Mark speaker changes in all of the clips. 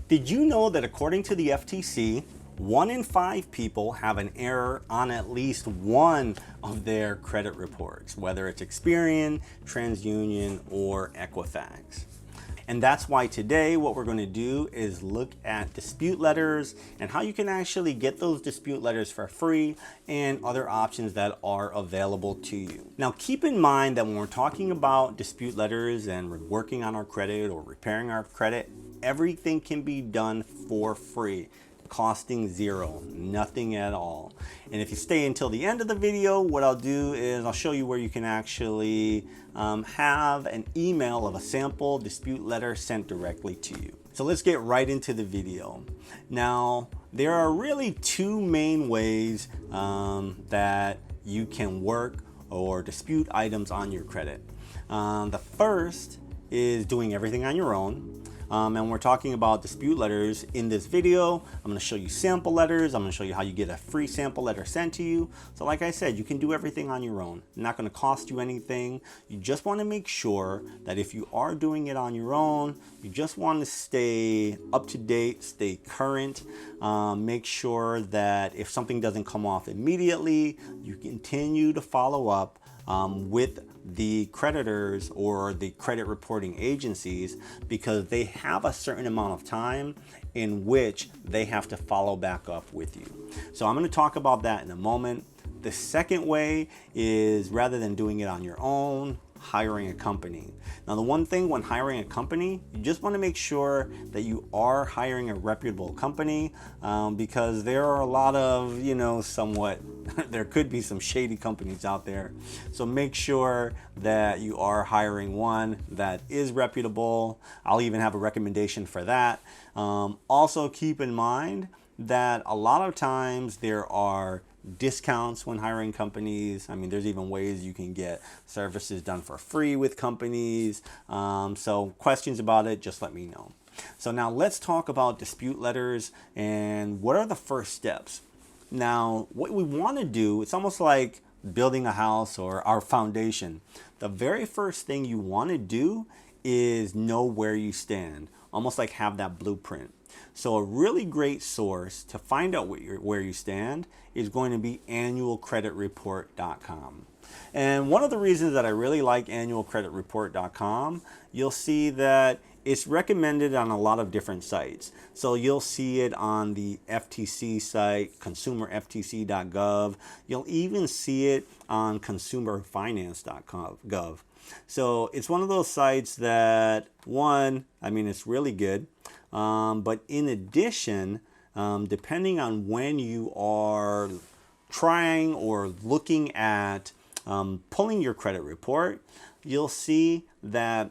Speaker 1: Did you know that according to the FTC, 1 in 5 people have an error on at least one of their credit reports, whether it's Experian, TransUnion, or Equifax? And that's why today what we're going to do is look at dispute letters and how you can actually get those dispute letters for free and other options that are available to you. Now keep in mind that when we're talking about dispute letters and we're working on our credit or repairing our credit, everything can be done for free, costing zero, nothing at all. And if you stay until the end of the video, what I'll do is I'll show you where you can actually have an email of a sample dispute letter sent directly to you. So let's get right into the video. Now, there are really two main ways that you can work or dispute items on your credit. The first is doing everything on your own. And we're talking about dispute letters in this video. I'm going to show you sample letters. I'm going to show you how you get a free sample letter sent to you. So like I said, you can do everything on your own. Not going to cost you anything. You just want to make sure that if you are doing it on your own, you just want to stay up to date, stay current. Make sure that if something doesn't come off immediately, you continue to follow up with the creditors or the credit reporting agencies, because they have a certain amount of time in which they have to follow back up with you. So I'm going to talk about that in a moment. The second way is, rather than doing it on your own, hiring a company. Now the one thing when hiring a company, you just want to make sure that you are hiring a reputable company, because there are a lot of, somewhat, there could be some shady companies out there. So make sure that you are hiring one that is reputable. I'll even have a recommendation for that. Also keep in mind that a lot of times there are discounts when hiring companies. I mean, there's even ways you can get services done for free with companies. So questions about it, just let me know. So now let's talk about dispute letters and what are the first steps. Now, what we want to do, it's almost like building a house or our foundation. The very first thing you want to do is know where you stand, almost like have that blueprint. So a really great source to find out where you stand is going to be annualcreditreport.com. And one of the reasons that I really like annualcreditreport.com, you'll see that it's recommended on a lot of different sites. So you'll see it on the FTC site, consumerftc.gov. You'll even see it on consumerfinance.gov. So it's one of those sites that, it's really good. But in addition, depending on when you are trying or looking at pulling your credit report, you'll see that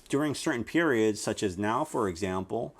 Speaker 1: during certain periods, such as now, for example,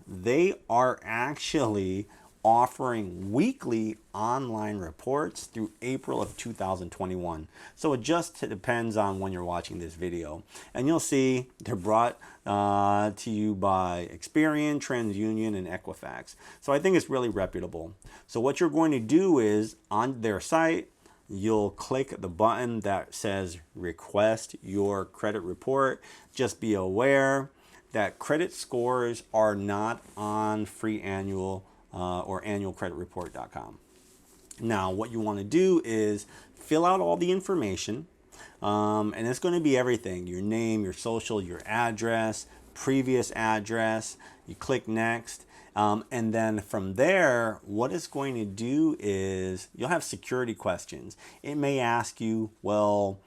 Speaker 1: they are actually offering weekly online reports through April of 2021. So it just depends on when you're watching this video. And you'll see they're brought to you by Experian, TransUnion, and Equifax. So I think it's really reputable. So what you're going to do is, on their site, you'll click the button that says request your credit report. Just be aware that credit scores are not on free annual or annualcreditreport.com. Now, what you want to do is fill out all the information, and it's going to be everything: your name, your social, your address, previous address. You click next, and then from there, what it's going to do is you'll have security questions. It may ask you, well,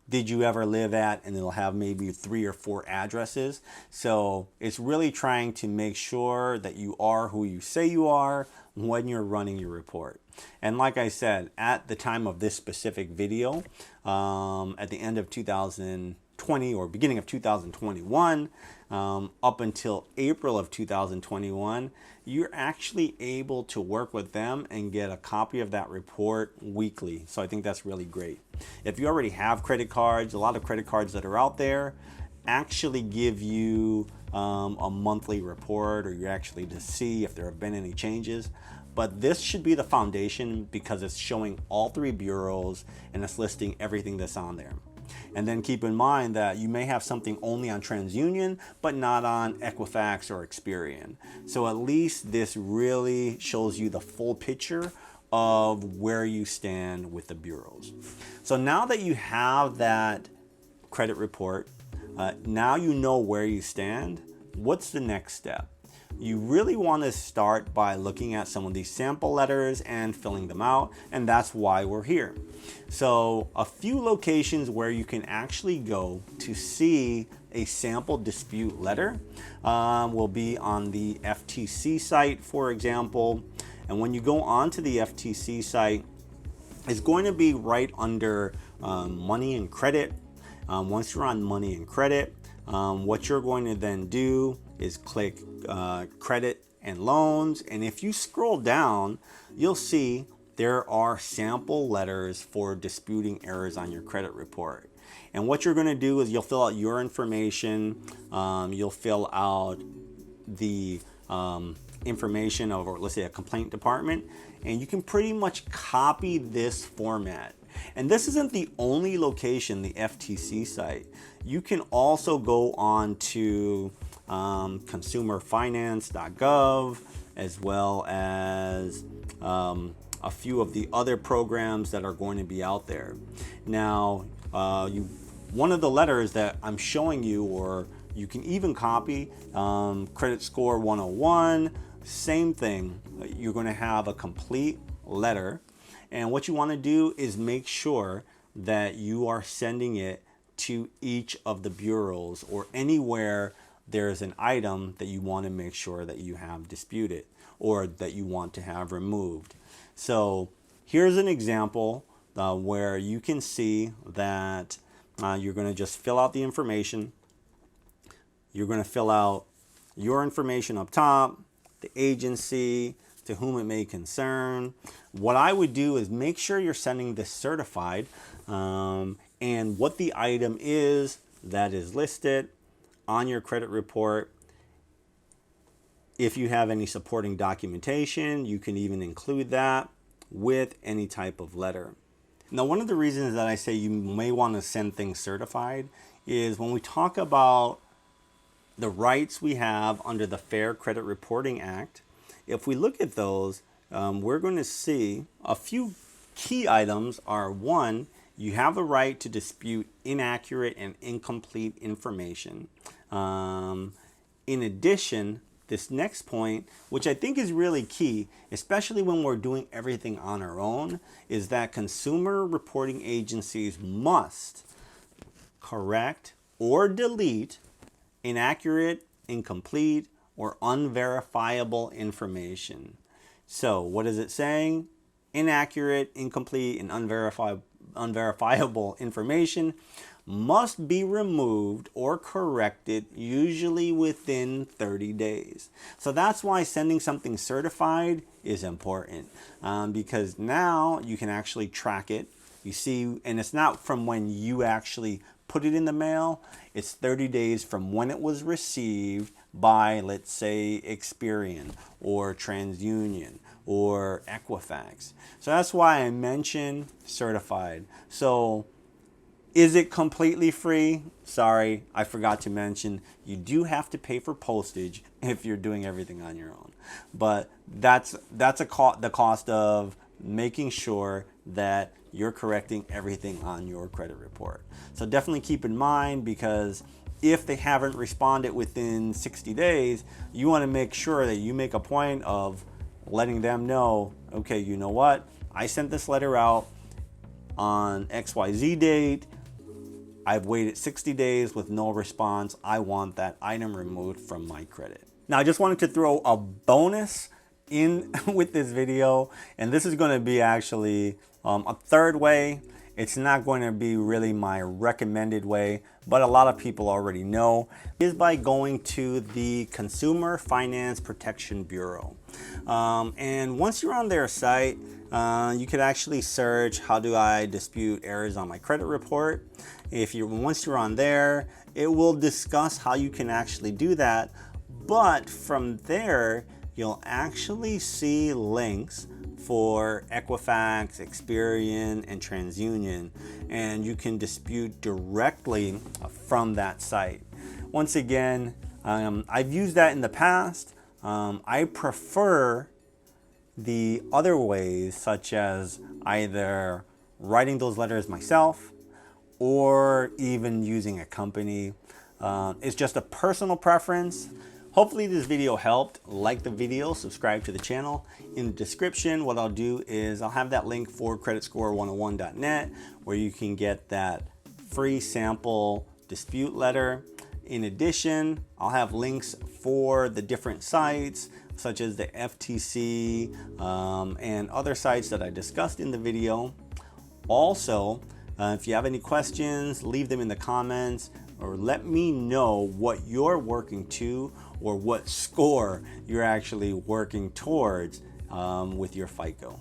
Speaker 1: did you ever live at, and it'll have maybe 3 or 4 addresses. So it's really trying to make sure that you are who you say you are when you're running your report. And like I said, at the time of this specific video, at the end of 2020 or beginning of 2021, up until April of 2021, you're actually able to work with them and get a copy of that report weekly. So I think that's really great. If you already have credit cards, a lot of credit cards that are out there actually give you a monthly report, or you actually to see if there have been any changes. But this should be the foundation because it's showing all 3 bureaus and it's listing everything that's on there. And then keep in mind that you may have something only on TransUnion, but not on Equifax or Experian. So at least this really shows you the full picture of where you stand with the bureaus. So now that you have that credit report, now you know where you stand. What's the next step? You really want to start by looking at some of these sample letters and filling them out, and that's why we're here. So a few locations where you can actually go to see a sample dispute letter will be on the FTC site, for example. And when you go onto the FTC site, it's going to be right under money and credit. Once you're on money and credit, what you're going to then do is click credit and loans. And if you scroll down, you'll see there are sample letters for disputing errors on your credit report. And what you're going to do is you'll fill out your information. You'll fill out the information of, let's say, a complaint department, and you can pretty much copy this format. And this isn't the only location, the FTC site. You can also go on to consumerfinance.gov, as well as a few of the other programs that are going to be out there. Now, one of the letters that I'm showing you, or you can even copy, Credit Score 101, same thing. You're going to have a complete letter. And what you want to do is make sure that you are sending it to each of the bureaus, or anywhere there's an item that you want to make sure that you have disputed or that you want to have removed. So here's an example where you can see that you're going to just fill out the information. You're going to fill out your information up top, the agency, to whom it may concern. What I would do is make sure you're sending this certified, and what the item is that is listed on your credit report. If you have any supporting documentation, you can even include that with any type of letter. Now, one of the reasons that I say you may want to send things certified is when we talk about the rights we have under the Fair Credit Reporting Act. If we look at those, we're going to see a few key items are: one, you have the right to dispute inaccurate and incomplete information. In addition, this next point, which I think is really key, especially when we're doing everything on our own, is that consumer reporting agencies must correct or delete inaccurate, incomplete, or unverifiable information. So what is it saying? Inaccurate, incomplete, and unverifiable information must be removed or corrected, usually within 30 days. So that's why sending something certified is important, because now you can actually track it. You see, and it's not from when you actually put it in the mail. It's 30 days from when it was received by, let's say, Experian or TransUnion or Equifax. So that's why I mentioned certified. So is it completely free? Sorry, I forgot to mention, you do have to pay for postage if you're doing everything on your own. But that's the cost of making sure that you're correcting everything on your credit report. So definitely keep in mind, because if they haven't responded within 60 days, you want to make sure that you make a point of letting them know, okay, you know what? I sent this letter out on XYZ date. I've waited 60 days with no response. I want that item removed from my credit. Now, I just wanted to throw a bonus in with this video, and this is going to be actually a third way. It's not going to be really my recommended way, but a lot of people already know, is by going to the Consumer Finance Protection Bureau. And once you're on their site, you could actually search, how do I dispute errors on my credit report? Once you're on there, it will discuss how you can actually do that. But from there, you'll actually see links for Equifax, Experian, and TransUnion, and you can dispute directly from that site. Once again, I've used that in the past. I prefer the other ways, such as either writing those letters myself or even using a company. It's just a personal preference. Hopefully this video helped. Like the video, subscribe to the channel. In the description, what I'll do is I'll have that link for creditscore101.net where you can get that free sample dispute letter. In addition, I'll have links for the different sites such as the FTC and other sites that I discussed in the video. Also, if you have any questions, leave them in the comments or let me know what you're working to or what score you're actually working towards with your FICO.